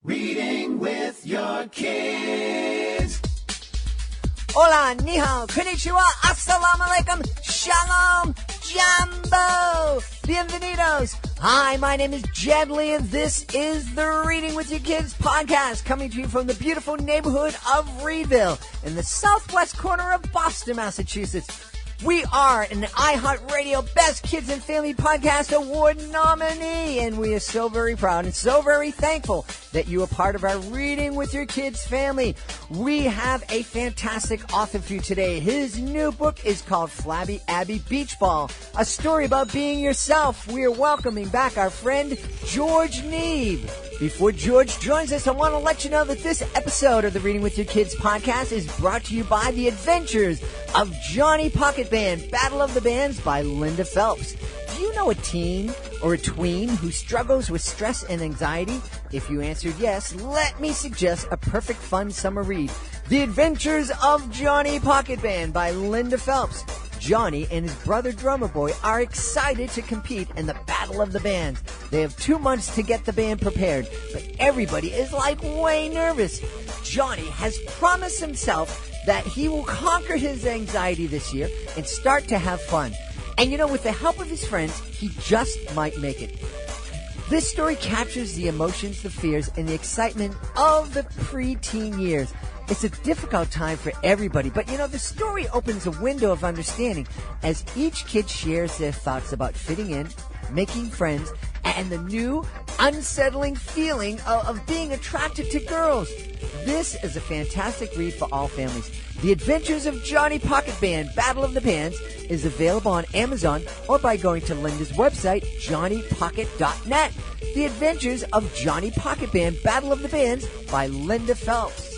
Reading with your kids. Hola, ni hao, konnichiwa, assalamu alaikum, shalom, jambo, bienvenidos. Hi, my name is Jed Lee, and this is the Reading with Your Kids podcast, coming to you from the beautiful neighborhood of Reedville in the southwest corner of Boston, Massachusetts. We are an iHeartRadio Best Kids and Family Podcast Award nominee, and we are so very proud and so very thankful that you are part of our Reading with Your Kids family. We have a fantastic author for you today. His new book is called Flabby Abby Beach Ball, a story about being yourself. We are welcoming back our friend George Neeb. Before George joins us, I want to let you know that this episode of the Reading with Your Kids podcast is brought to you by The Adventures of Johnny Pocket Band, Battle of the Bands by Linda Phelps. Do you know a teen or a tween who struggles with stress and anxiety? If you answered yes, let me suggest a perfect fun summer read. The Adventures of Johnny Pocket Band by Linda Phelps. Johnny and his brother Drummer Boy are excited to compete in the Battle of the Bands. They have 2 months to get the band prepared, but everybody is like way nervous. Johnny has promised himself that he will conquer his anxiety this year and start to have fun. And you know, with the help of his friends, he just might make it. This story captures the emotions, the fears, and the excitement of the preteen years. It's a difficult time for everybody, but you know, the story opens a window of understanding as each kid shares their thoughts about fitting in, making friends, and the new, unsettling feeling of being attracted to girls. This is a fantastic read for all families. The Adventures of Johnny Pocket Band, Battle of the Bands, is available on Amazon or by going to Linda's website, johnnypocket.net. The Adventures of Johnny Pocket Band, Battle of the Bands by Linda Phelps.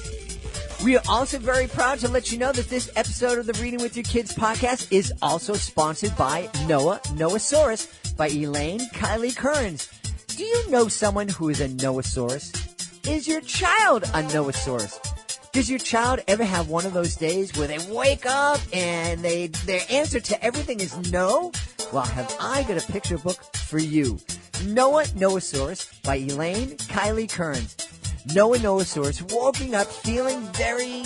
We are also very proud to let you know that this episode of the Reading with Your Kids podcast is also sponsored by Noasaurus by Elaine Kylie Kearns. Do you know someone who is a Noasaurus? Is your child a Noasaurus? Does your child ever have one of those days where they wake up and their answer to everything is no? Well, have I got a picture book for you. Noasaurus by Elaine Kylie Kearns. Noasaurus waking up feeling very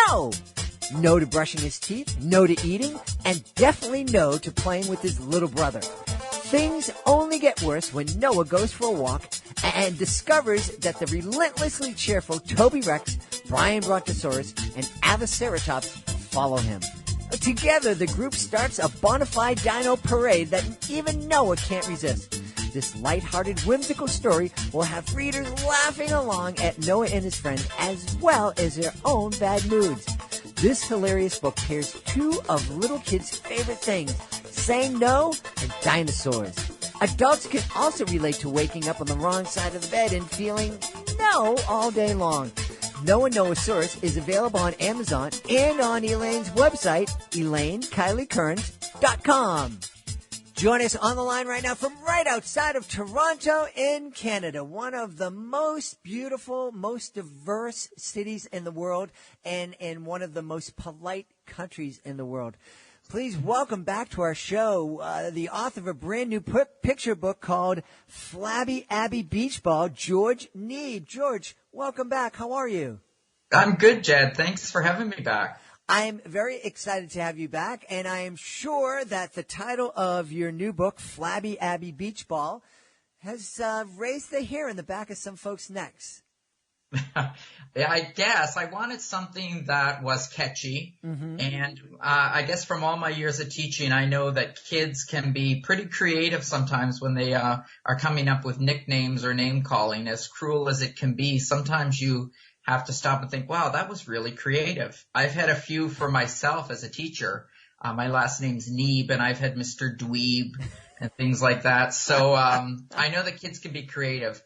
no. No to brushing his teeth, no to eating, and definitely no to playing with his little brother. Things only get worse when Noah goes for a walk and discovers that the relentlessly cheerful Toby Rex, Brian Brontosaurus, and Avaceratops follow him. Together, the group starts a bona fide dino parade that even Noah can't resist. This lighthearted, whimsical story will have readers laughing along at Noah and his friends as well as their own bad moods. This hilarious book pairs two of little kids' favorite things, saying no and dinosaurs. Adults can also relate to waking up on the wrong side of the bed and feeling no all day long. Noasaurus is available on Amazon and on Elaine's website, ElaineKylieKearns.com. Join us on the line right now from right outside of Toronto in Canada, one of the most beautiful, most diverse cities in the world, and one of the most polite countries in the world. Please welcome back to our show the author of a brand new picture book called Flabby Abby Beach Ball, George Neeb. George, welcome back. How are you? I'm good, Jed. Thanks for having me back. I'm very excited to have you back, and I am sure that the title of your new book, Flabby Abby Beach Ball, has raised the hair in the back of some folks' necks. Yeah, I guess. I wanted something that was catchy, and I guess from all my years of teaching, I know that kids can be pretty creative sometimes when they are coming up with nicknames or name calling. As cruel as it can be, sometimes you have to stop and think, wow, that was really creative. I've had a few for myself as a teacher. My last name's Neeb, and I've had Mr. Dweeb and things like that. So I know that kids can be creative.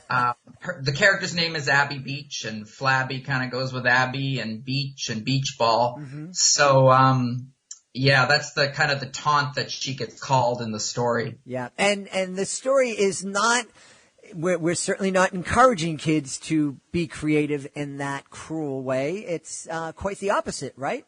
The character's name is Abby Beach, and Flabby kind of goes with Abby and Beach and Beach Ball. So yeah, that's the kind of the taunt that she gets called in the story. Yeah, and the story is not. We're certainly not encouraging kids to be creative in that cruel way. It's quite the opposite, right?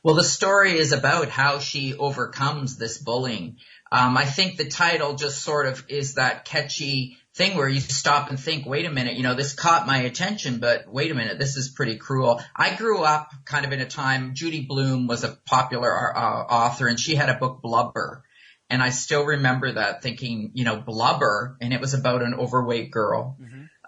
Well, the story is about how she overcomes this bullying. I think the title just sort of is that catchy thing where you stop and think, wait a minute, this caught my attention, but wait a minute, this is pretty cruel. I grew up kind of in a time, Judy Blume was a popular author, and she had a book, Blubber. And I still remember that thinking, blubber, and it was about an overweight girl.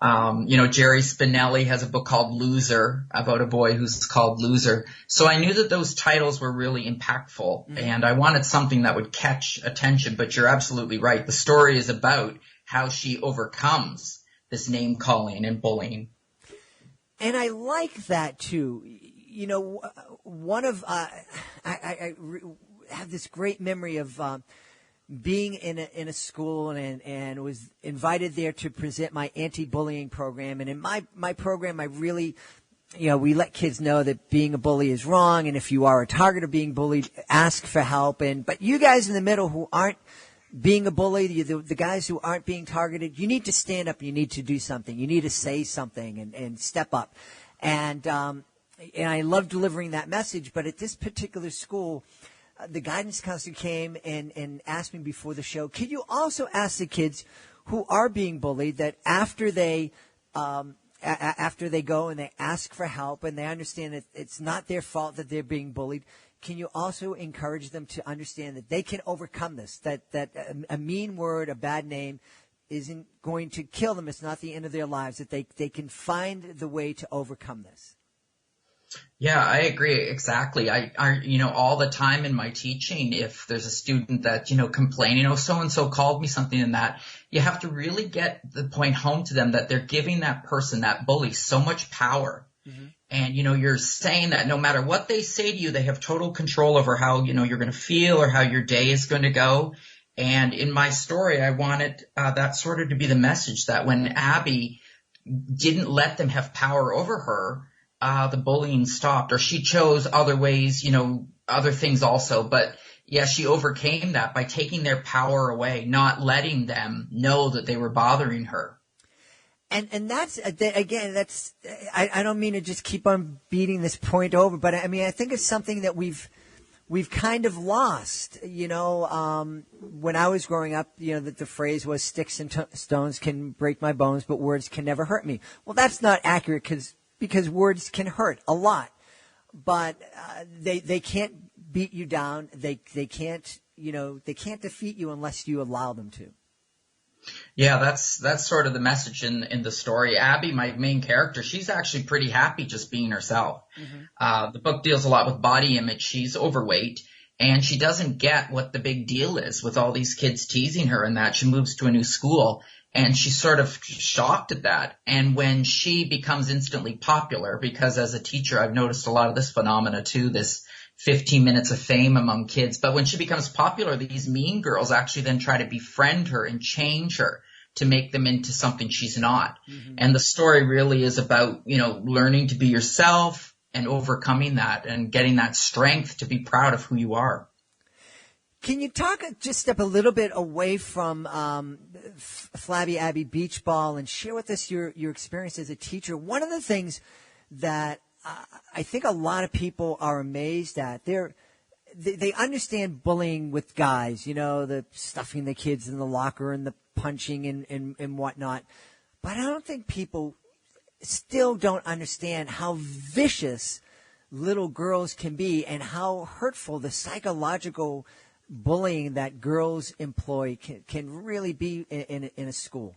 Jerry Spinelli has a book called Loser, about a boy who's called Loser. So I knew that those titles were really impactful, and I wanted something that would catch attention. But you're absolutely right. The story is about how she overcomes this name calling and bullying. And I like that too. One of I have this great memory of being in a school and was invited there to present my anti-bullying program. And in my program, I really, we let kids know that being a bully is wrong. And if you are a target of being bullied, ask for help. But you guys in the middle who aren't being a bully, the guys who aren't being targeted, you need to stand up. You need to do something. You need to say something and step up. And I love delivering that message. But at this particular school, the guidance counselor came and asked me before the show, could you also ask the kids who are being bullied that after they go and they ask for help and they understand that it's not their fault that they're being bullied, can you also encourage them to understand that they can overcome this, that a mean word, a bad name isn't going to kill them. It's not the end of their lives, that they can find the way to overcome this. Yeah, I agree. Exactly. I all the time in my teaching, if there's a student that, complaining, so-and-so called me something and that, you have to really get the point home to them that they're giving that person, that bully, so much power. Mm-hmm. And, you're saying that no matter what they say to you, they have total control over how, you're going to feel or how your day is going to go. And in my story, I wanted that sort of to be the message that when Abby didn't let them have power over her, the bullying stopped, or she chose other ways, other things also. But yeah, she overcame that by taking their power away, not letting them know that they were bothering her. And that's, again, I don't mean to just keep on beating this point over, but I mean, I think it's something that we've kind of lost, when I was growing up, that the phrase was sticks and stones can break my bones, but words can never hurt me. Well, that's not accurate because words can hurt a lot, but they can't beat you down. They can't defeat you unless you allow them to. Yeah, that's sort of the message in the story. Abby, my main character, she's actually pretty happy just being herself. Mm-hmm. The book deals a lot with body image. She's overweight, and she doesn't get what the big deal is with all these kids teasing her and that. She moves to a new school, and she's sort of shocked at that. And when she becomes instantly popular, because as a teacher, I've noticed a lot of this phenomena too, this 15 minutes of fame among kids. But when she becomes popular, these mean girls actually then try to befriend her and change her to make them into something she's not. Mm-hmm. And the story really is about, learning to be yourself and overcoming that and getting that strength to be proud of who you are. Can you step a little bit away from Flabby Abby Beach Ball and share with us your experience as a teacher? One of the things that I think a lot of people are amazed at, they understand bullying with guys, the stuffing the kids in the locker and the punching and whatnot. But I don't think people still don't understand how vicious little girls can be and how hurtful the psychological bullying that girls employ can really be in a school.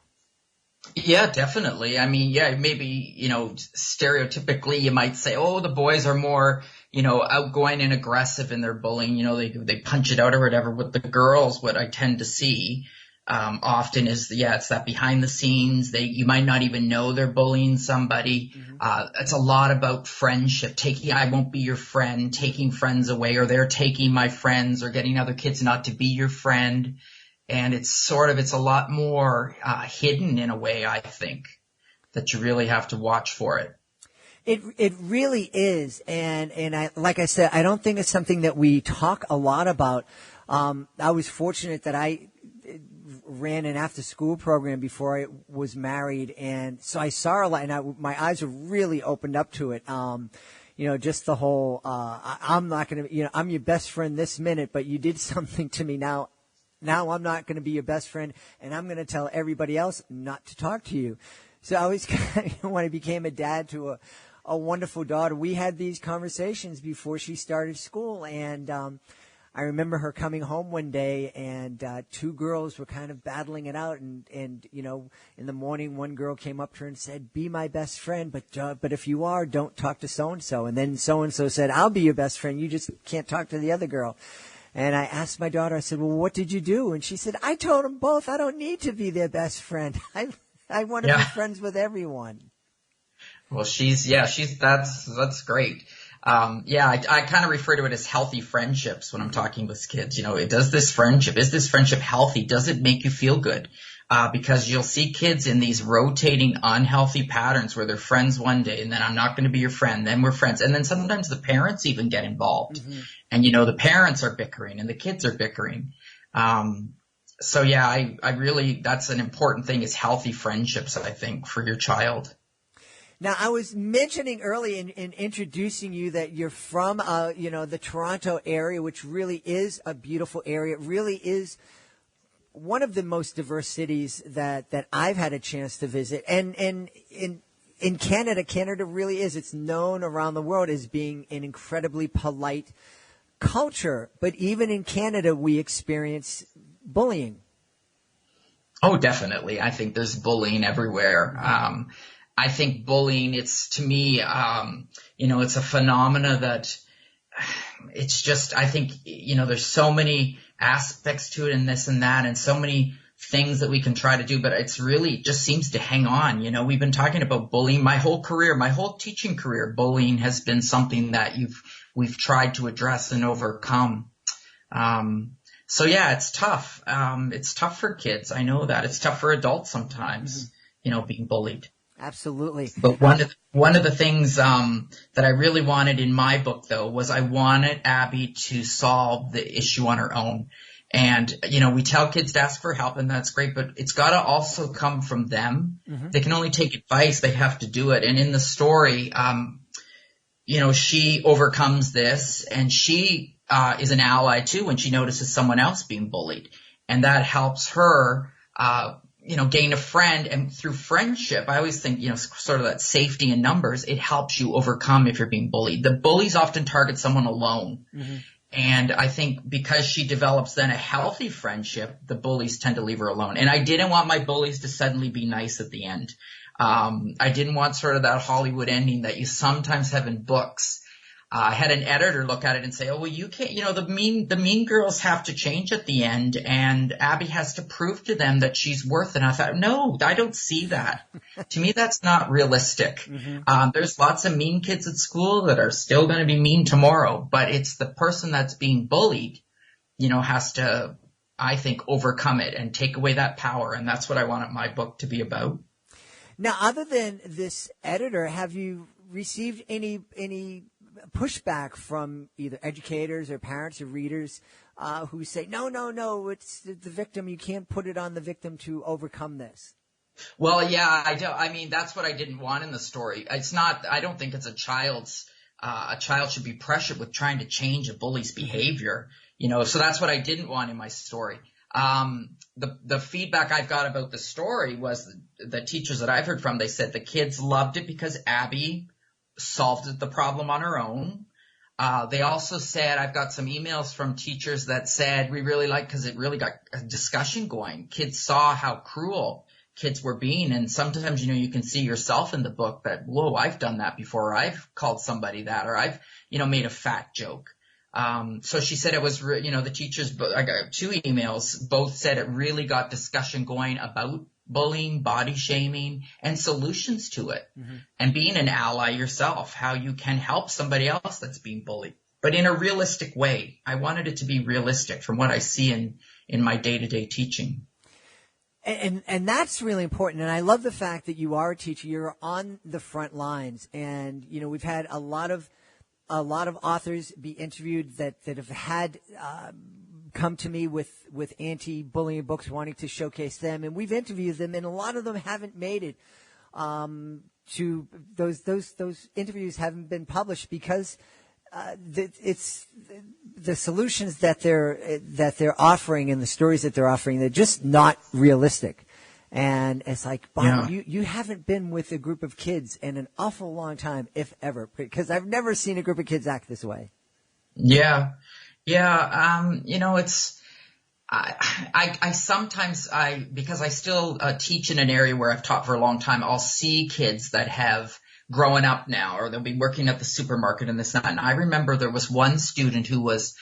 Yeah, definitely. I mean, yeah, maybe, stereotypically you might say, oh, the boys are more, outgoing and aggressive in their bullying. They punch it out or whatever. With the girls, what I tend to see often is, it's that behind the scenes. You might not even know they're bullying somebody. Mm-hmm. It's a lot about friendship, I won't be your friend, taking friends away, or they're taking my friends, or getting other kids not to be your friend. And it's a lot more hidden in a way, I think, that you really have to watch for it. It really is. And like I said, I don't think it's something that we talk a lot about. I was fortunate that I ran an after-school program before I was married, and so I saw a lot, and my eyes were really opened up to it. Just the whole, I'm not going to, I'm your best friend this minute, but you did something to me now now I'm not going to be your best friend, and I'm going to tell everybody else not to talk to you. So I was when I became a dad to a wonderful daughter, we had these conversations before she started school, and I remember her coming home one day, and two girls were kind of battling it out. And in the morning, one girl came up to her and said, "Be my best friend, but if you are, don't talk to so and so." And then so and so said, "I'll be your best friend. You just can't talk to the other girl." And I asked my daughter, I said, "Well, what did you do?" And she said, "I told them both I don't need to be their best friend. I want to be friends with everyone." Well, that's great. I kind of refer to it as healthy friendships when I'm talking with kids. Is this friendship healthy? Does it make you feel good? Because you'll see kids in these rotating unhealthy patterns where they're friends one day and then I'm not going to be your friend. Then we're friends. And then sometimes the parents even get involved and, the parents are bickering and the kids are bickering. I really, that's an important thing is healthy friendships, I think, for your child. Now, I was mentioning early in introducing you that you're from, the Toronto area, which really is a beautiful area. It really is one of the most diverse cities that I've had a chance to visit. And in Canada really is. It's known around the world as being an incredibly polite culture. But even in Canada, we experience bullying. Oh, definitely. I think there's bullying everywhere. I think bullying, it's to me, it's a phenomena that it's just, I think, there's so many aspects to it and this and that and so many things that we can try to do, but it's really just seems to hang on. We've been talking about bullying my whole teaching career. Bullying has been something that we've tried to address and overcome. It's tough. It's tough for kids. I know that. It's tough for adults sometimes, being bullied. Absolutely. But one of the things that I really wanted in my book, though, was I wanted Abby to solve the issue on her own. And, we tell kids to ask for help, and that's great, but it's got to also come from them. They can only take advice. They have to do it. And in the story, she overcomes this, and she is an ally, too, when she notices someone else being bullied. And that helps her gain a friend, and through friendship, I always think, sort of that safety in numbers, it helps you overcome if you're being bullied. The bullies often target someone alone. And I think because she develops then a healthy friendship, the bullies tend to leave her alone. And I didn't want my bullies to suddenly be nice at the end. I didn't want sort of that Hollywood ending that you sometimes have in books. I had an editor look at it and say, "Oh, well, you can't, the mean girls have to change at the end and Abby has to prove to them that she's worth it." And I thought, no, I don't see that. To me, that's not realistic. There's lots of mean kids at school that are still going to be mean tomorrow, but it's the person that's being bullied, has to, I think, overcome it and take away that power. And that's what I wanted my book to be about. Now, other than this editor, have you received any pushback from either educators or parents or readers who say, no, it's the victim. You can't put it on the victim to overcome this? Well, yeah, I do. I mean, that's what I didn't want in the story. It's not, I don't think it's a child should be pressured with trying to change a bully's behavior, so that's what I didn't want in my story. The feedback I've got about the story was the teachers that I've heard from, they said the kids loved it because Abby solved the problem on her own. They also said, I've got some emails from teachers that said we really liked because it really got a discussion going. Kids saw how cruel kids were being, and sometimes, you can see yourself in the book that, whoa, I've done that before, or I've called somebody that, or I've, made a fat joke. So she said it was, the teachers, I got 2 emails, both said it really got discussion going about bullying, body shaming, and solutions to it. And being an ally yourself, how you can help somebody else that's being bullied, but in a realistic way. I wanted it to be realistic from what I see in my day-to-day teaching. And that's really important. And I love the fact that you are a teacher. You're on the front lines. And, we've had a lot of authors be interviewed that have had come to me with anti-bullying books, wanting to showcase them, and we've interviewed them, and a lot of them haven't made it to those interviews haven't been published because it's the solutions that they're offering and the stories that they're offering, they're just not realistic. And it's like, Bob, you haven't been with a group of kids in an awful long time, if ever, because I've never seen a group of kids act this way. Yeah. It's, I sometimes, because I still teach in an area where I've taught for a long time, I'll see kids that have grown up now, or they'll be working at the supermarket and this and that. And I remember there was one student who was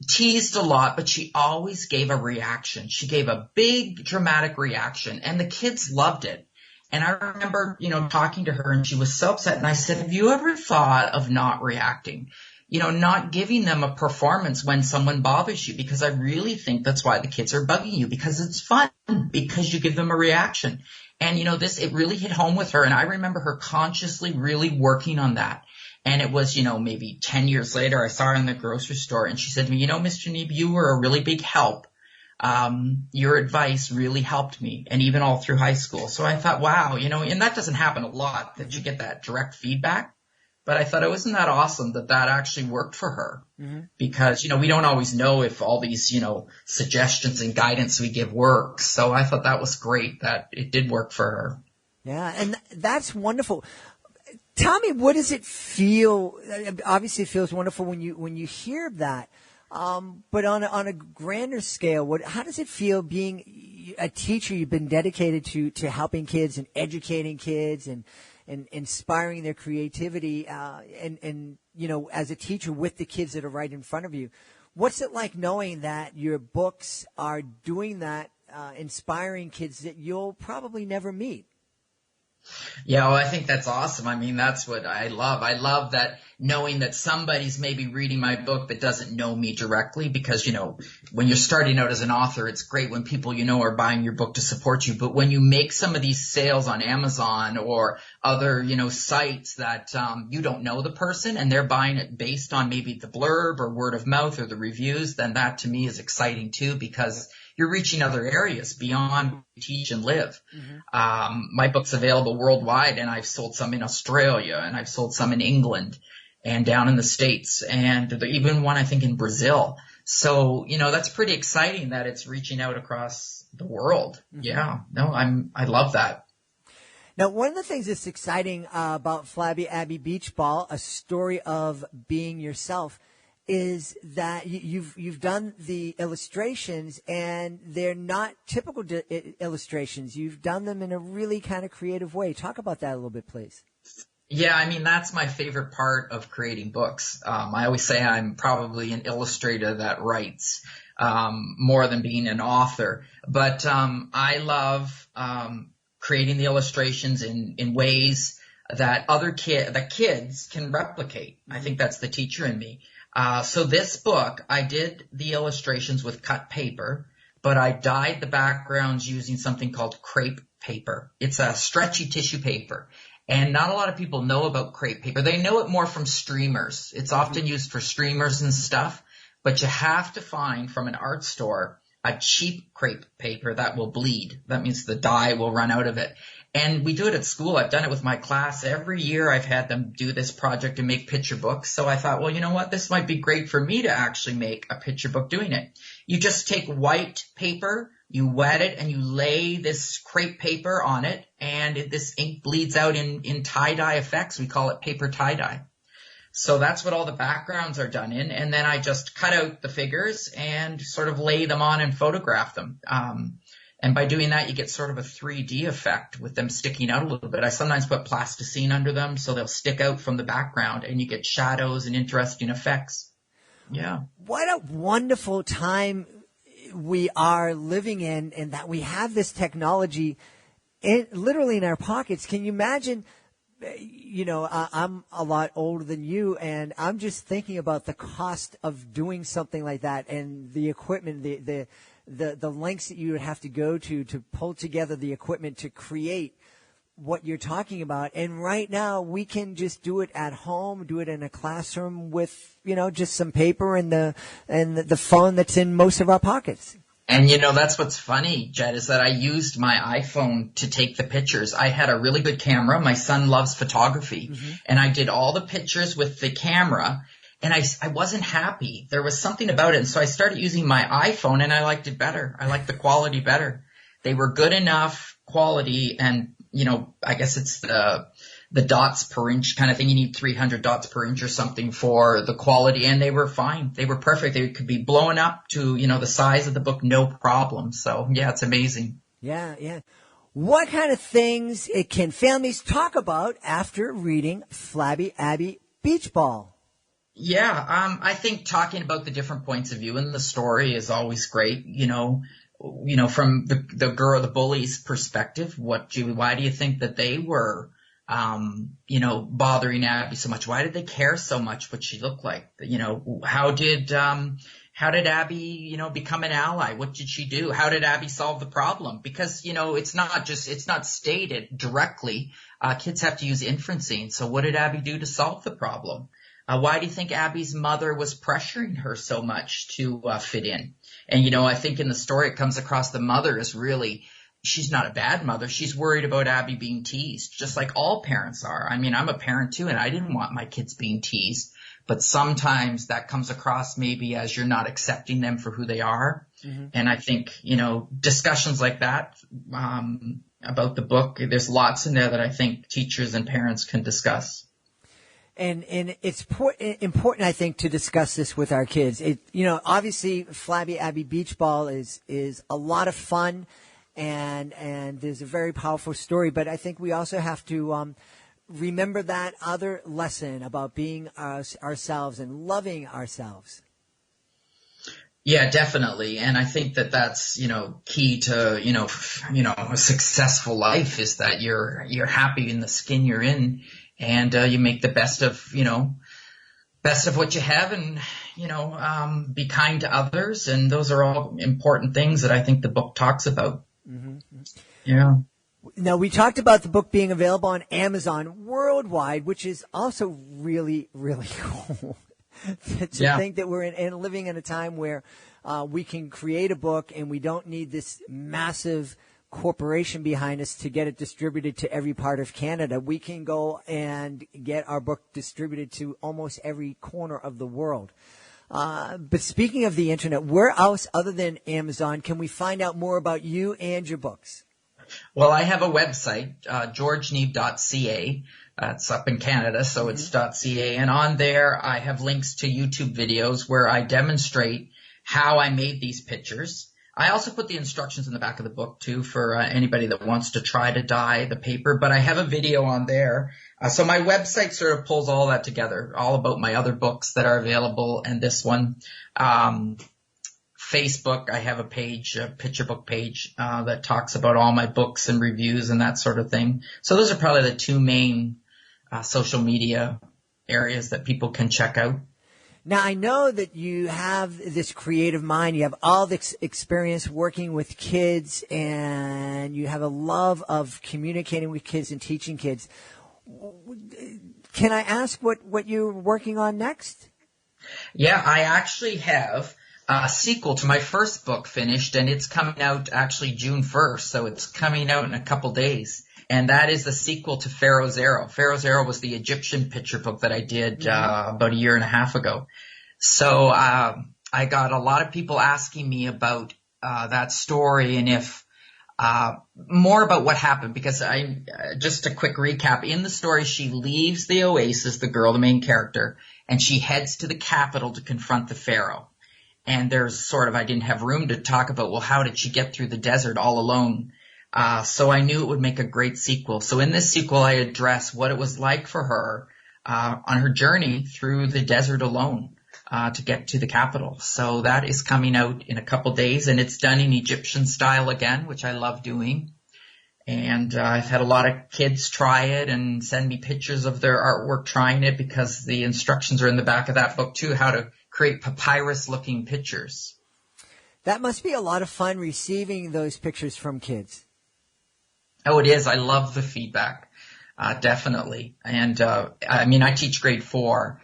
teased a lot, but she always gave a reaction. She gave a big dramatic reaction, and the kids loved it. And I remember, talking to her, and she was so upset. And I said, have you ever thought of not reacting? Not giving them a performance when someone bothers you, because I really think that's why the kids are bugging you, because it's fun, because you give them a reaction. And, it really hit home with her. And I remember her consciously really working on that. And it was, maybe 10 years later, I saw her in the grocery store, and she said to me, Mr. Neeb, you were a really big help. Your advice really helped me, and even all through high school. So I thought, wow, and that doesn't happen a lot, that you get that direct feedback. But I thought, isn't that awesome that actually worked for her? Mm-hmm. Because, we don't always know if all these, suggestions and guidance we give works. So I thought that was great that it did work for her. Yeah, and that's wonderful. Tell me, what does it feel? Obviously, it feels wonderful when you hear that. But on a grander scale, how does it feel being a teacher? You've been dedicated to helping kids and educating kids and inspiring their creativity, and as a teacher with the kids that are right in front of you. What's it like knowing that your books are doing that, inspiring kids that you'll probably never meet? Yeah, well, I think that's awesome. I mean, that's what I love. I love that, knowing that somebody's maybe reading my book that doesn't know me directly, because, when you're starting out as an author, it's great when people, are buying your book to support you. But when you make some of these sales on Amazon or other, sites that you don't know the person, and they're buying it based on maybe the blurb or word of mouth or the reviews, then that to me is exciting too, because you're reaching other areas beyond where you teach and live. Mm-hmm. My book's available worldwide, and I've sold some in Australia, and I've sold some in England and down in the States, and even one, I think, in Brazil. So, that's pretty exciting that it's reaching out across the world. Mm-hmm. Yeah, no, I love that. Now, one of the things that's exciting about Flabby Abby Beach Ball, a story of being yourself, is that you've done the illustrations, and they're not typical illustrations. You've done them in a really kind of creative way. Talk about that a little bit, please. Yeah, I mean, that's my favorite part of creating books. I always say I'm probably an illustrator that writes more than being an author. But I love creating the illustrations in ways that kids can replicate. I think that's the teacher in me. So this book, I did the illustrations with cut paper, but I dyed the backgrounds using something called crepe paper. It's a stretchy tissue paper. And not a lot of people know about crepe paper. They know it more from streamers. It's often used for streamers and stuff, but you have to find from an art store a cheap crepe paper that will bleed. That means the dye will run out of it. And we do it at school. I've done it with my class. Every year I've had them do this project and make picture books. So I thought, well, you know what? This might be great for me to actually make a picture book doing it. You just take white paper, you wet it, and you lay this crepe paper on it, and this ink bleeds out in tie-dye effects. We call it paper tie-dye. So that's what all the backgrounds are done in. And then I just cut out the figures and sort of lay them on and photograph them. And by doing that, you get sort of a 3D effect with them sticking out a little bit. I sometimes put plasticine under them so they'll stick out from the background, and you get shadows and interesting effects. Yeah. What a wonderful time we are living in, and that we have this technology literally in our pockets. Can you imagine? I'm a lot older than you, and I'm just thinking about the cost of doing something like that, and the equipment, the lengths that you would have to go to pull together the equipment to create what you're talking about. And right now we can just do it at home, do it in a classroom with, just some paper and the phone that's in most of our pockets. And that's what's funny, Jed, is that I used my iPhone to take the pictures. I had a really good camera. My son loves photography. Mm-hmm. And I did all the pictures with the camera. and I wasn't happy. There was something about it. And so I started using my iPhone, and I liked it better. I liked the quality better. They were good enough quality, and, I guess it's the dots per inch kind of thing. You need 300 dots per inch or something for the quality, and they were fine. They were perfect. They could be blown up to, the size of the book, no problem. So, yeah, it's amazing. Yeah. What kind of things can families talk about after reading Flabby Abby Beach Ball? Yeah, I think talking about the different points of view in the story is always great. From the girl, the bully's perspective, why do you think that they were, bothering Abby so much? Why did they care so much what she looked like? How did Abby, become an ally? What did she do? How did Abby solve the problem? Because, it's not stated directly. Kids have to use inferencing. So what did Abby do to solve the problem? Why do you think Abby's mother was pressuring her so much to fit in? And, I think in the story it comes across the mother is really, she's not a bad mother. She's worried about Abby being teased, just like all parents are. I mean, I'm a parent too, and I didn't want my kids being teased. But sometimes that comes across maybe as you're not accepting them for who they are. Mm-hmm. And I think, discussions like that about the book, there's lots in there that I think teachers and parents can discuss. And it's important, I think, to discuss this with our kids. Obviously, Flabby Abby Beach Ball is a lot of fun, and there's a very powerful story. But I think we also have to remember that other lesson about being ourselves and loving ourselves. Yeah, definitely. And I think that that's, key to, a successful life is that you're happy in the skin you're in, and you make the best of what you have, and, be kind to others. And those are all important things that I think the book talks about. Mm-hmm. Yeah. Now, we talked about the book being available on Amazon worldwide, which is also really, really cool. to think that we're living in a time where we can create a book and we don't need this massive corporation behind us to get it distributed to every part of Canada. We can go and get our book distributed to almost every corner of the world. But speaking of the internet, where else other than Amazon can we find out more about you and your books? Well, I have a website, georgeneeb.ca. It's up in Canada, so it's .ca. And on there, I have links to YouTube videos where I demonstrate how I made these pictures. I also put the instructions in the back of the book, too, for anybody that wants to try to dye the paper. But I have a video on there. So my website sort of pulls all that together, all about my other books that are available and this one. Facebook, I have a page, a picture book page, that talks about all my books and reviews and that sort of thing. So those are probably the two main social media areas that people can check out. Now, I know that you have this creative mind. You have all this experience working with kids, and you have a love of communicating with kids and teaching kids. Can I ask what you're working on next? Yeah, I actually have a sequel to my first book finished, and it's coming out actually June 1st, so it's coming out in a couple days. And that is the sequel to Pharaoh's Arrow. Pharaoh's Arrow was the Egyptian picture book that I did about a year and a half ago. So I got a lot of people asking me about that story and if more about what happened, because just a quick recap. In the story, she leaves the oasis, the girl, the main character, and she heads to the capital to confront the pharaoh. And there's I didn't have room to talk about, well, how did she get through the desert all alone? So I knew it would make a great sequel. So in this sequel, I address what it was like for her on her journey through the desert alone to get to the capital. So that is coming out in a couple days, and it's done in Egyptian style again, which I love doing. And I've had a lot of kids try it and send me pictures of their artwork trying it, because the instructions are in the back of that book too, how to create papyrus-looking pictures. That must be a lot of fun receiving those pictures from kids. Oh, it is. I love the feedback, definitely. And I teach grade 4,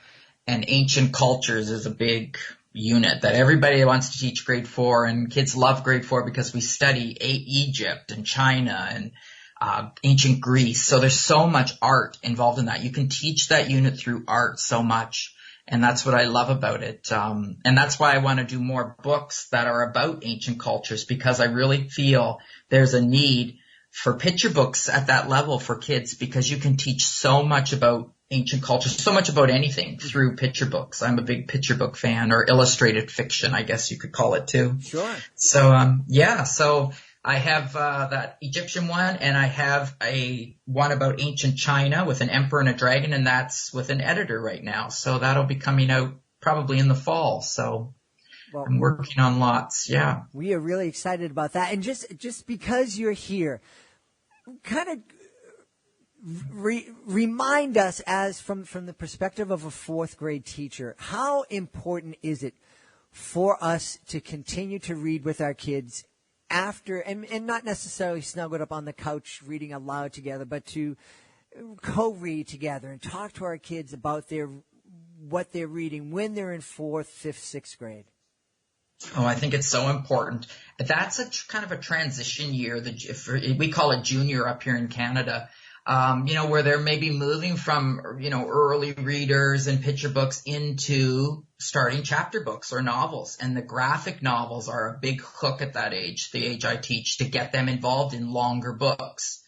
and ancient cultures is a big unit that everybody wants to teach grade 4, and kids love grade 4 because we study Egypt and China and ancient Greece. So there's so much art involved in that. You can teach that unit through art so much. And that's what I love about it. And that's why I want to do more books that are about ancient cultures, because I really feel there's a need for picture books at that level for kids, because you can teach so much about ancient cultures, so much about anything through picture books. I'm a big picture book fan, or illustrated fiction, I guess you could call it too. Sure. So, so I have that Egyptian one, and I have one about ancient China with an emperor and a dragon, and that's with an editor right now. So that'll be coming out probably in the fall. So I'm working on lots. Yeah. We are really excited about that. And just because you're here, kind of remind us, as from the perspective of a fourth grade teacher, how important is it for us to continue to read with our kids after, and not necessarily snuggled up on the couch reading aloud together, but to co-read together and talk to our kids about what they're reading when they're in 4th, 5th, 6th grade? Oh, I think it's so important. That's a kind of a transition year. We call it junior up here in Canada. Where they're maybe moving from, early readers and picture books into starting chapter books or novels. And the graphic novels are a big hook at that age, the age I teach, to get them involved in longer books.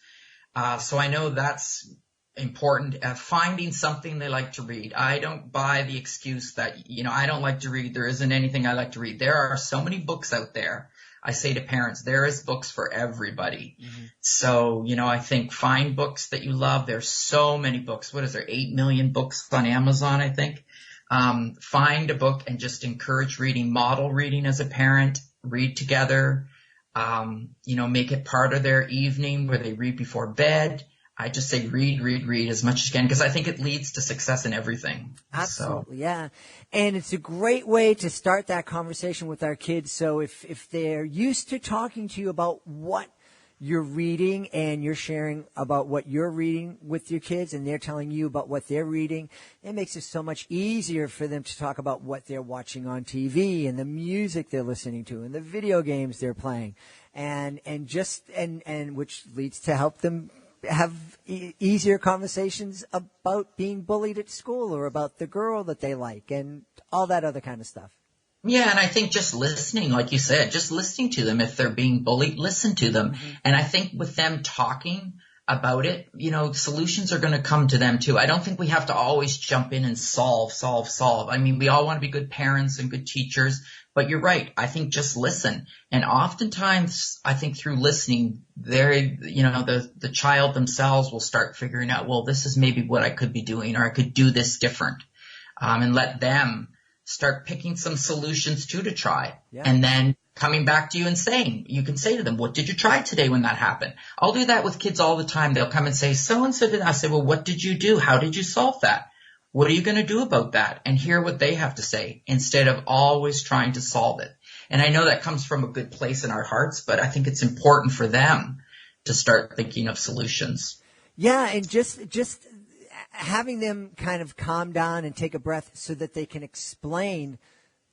So I know that's important. Finding something they like to read. I don't buy the excuse that, I don't like to read. There isn't anything I like to read. There are so many books out there. I say to parents, there is books for everybody. Mm-hmm. So, I think find books that you love. There's so many books. What is there? 8 million books on Amazon, I think. Find a book and just encourage reading, model reading as a parent, read together, make it part of their evening where they read before bed. I just say read as much as you can, because I think it leads to success in everything. Absolutely, yeah. And it's a great way to start that conversation with our kids. So if they're used to talking to you about what you're reading, and you're sharing about what you're reading with your kids, and they're telling you about what they're reading, it makes it so much easier for them to talk about what they're watching on TV, and the music they're listening to, and the video games they're playing, and which leads to help them have easier conversations about being bullied at school, or about the girl that they like, and all that other kind of stuff. Yeah, and I think just listening, like you said, just listening to them. If they're being bullied, listen to them. Mm-hmm. And I think with them talking about it, solutions are going to come to them too. I don't think we have to always jump in and solve. I mean, we all want to be good parents and good teachers, but you're right. I think just listen. And oftentimes, I think through listening, the child themselves will start figuring out, well, this is maybe what I could be doing, or I could do this different, and let them start picking some solutions to try. Yeah. And then coming back to you and you can say to them, what did you try today when that happened? I'll do that with kids all the time. They'll come and say, so-and-so did. I say, well, what did you do? How did you solve that? What are you going to do about that? And hear what they have to say, instead of always trying to solve it. And I know that comes from a good place in our hearts, but I think it's important for them to start thinking of solutions. Yeah. And just having them kind of calm down and take a breath so that they can explain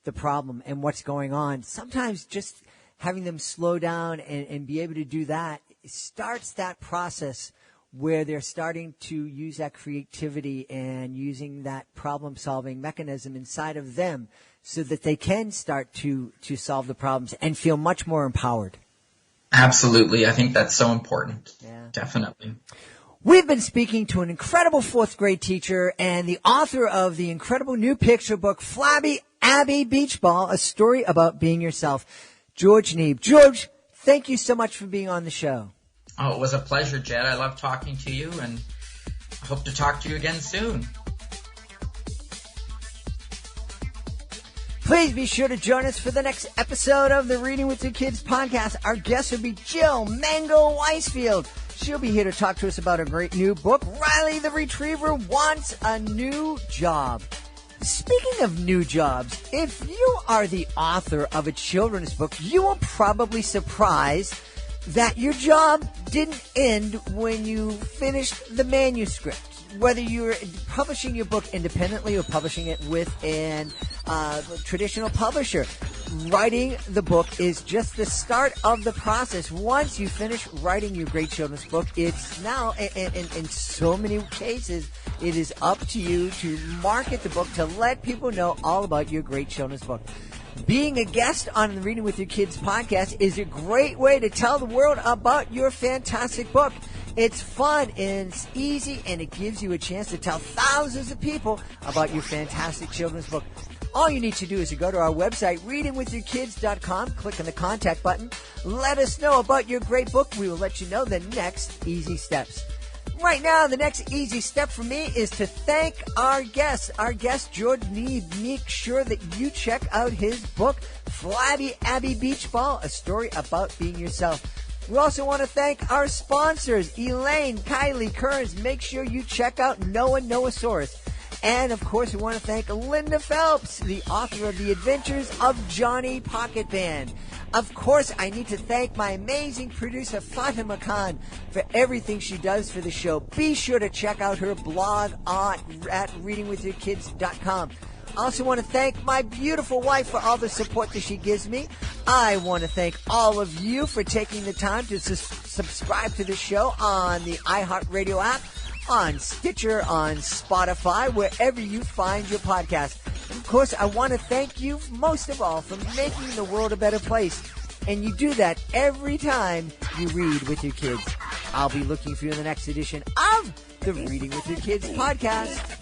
the problem and what's going on. Sometimes just having them slow down and be able to do that starts that process where they're starting to use that creativity and using that problem-solving mechanism inside of them, so that they can start to solve the problems and feel much more empowered. Absolutely. I think that's so important. Yeah. Definitely. We've been speaking to an incredible 4th grade teacher and the author of the incredible new picture book, Flabby Abby Beach Ball, a story about being yourself, George Neeb. George, thank you so much for being on the show. Oh, it was a pleasure, Jed. I love talking to you, and I hope to talk to you again soon. Please be sure to join us for the next episode of the Reading with Your Kids podcast. Our guest will be Jill Mango Weisfield. She'll be here to talk to us about a great new book, Riley the Retriever Wants a New Job. Speaking of new jobs, if you are the author of a children's book, you will probably surprise that your job didn't end when you finished the manuscript. Whether you're publishing your book independently or publishing it with a traditional publisher, writing the book is just the start of the process. Once you finish writing your great children's book, it's now, in so many cases, It is up to you to market the book to let people know all about your great children's book. Being a guest on the Reading with Your Kids podcast is a great way to tell the world about your fantastic book. It's fun and it's easy, and it gives you a chance to tell thousands of people about your fantastic children's book. All you need to do is to go to our website, readingwithyourkids.com, click on the contact button. Let us know about your great book. We will let you know the next easy steps. Right now, the next easy step for me is to thank our guest. Our guest, George Neeb. Make sure that you check out his book, Flabby Abby Beach Ball, a story about being yourself. We also want to thank our sponsors, Elaine, Kylie, Kearns. Make sure you check out Noah Noasaurus. And, of course, we want to thank Linda Phelps, the author of The Adventures of Johnny Pocket Band. Of course, I need to thank my amazing producer, Fatima Khan, for everything she does for the show. Be sure to check out her blog at readingwithyourkids.com. I also want to thank my beautiful wife for all the support that she gives me. I want to thank all of you for taking the time to subscribe to the show on the iHeartRadio app, on Stitcher, on Spotify, wherever you find your podcast. Of course, I want to thank you most of all for making the world a better place. And you do that every time you read with your kids. I'll be looking for you in the next edition of the Reading with Your Kids podcast.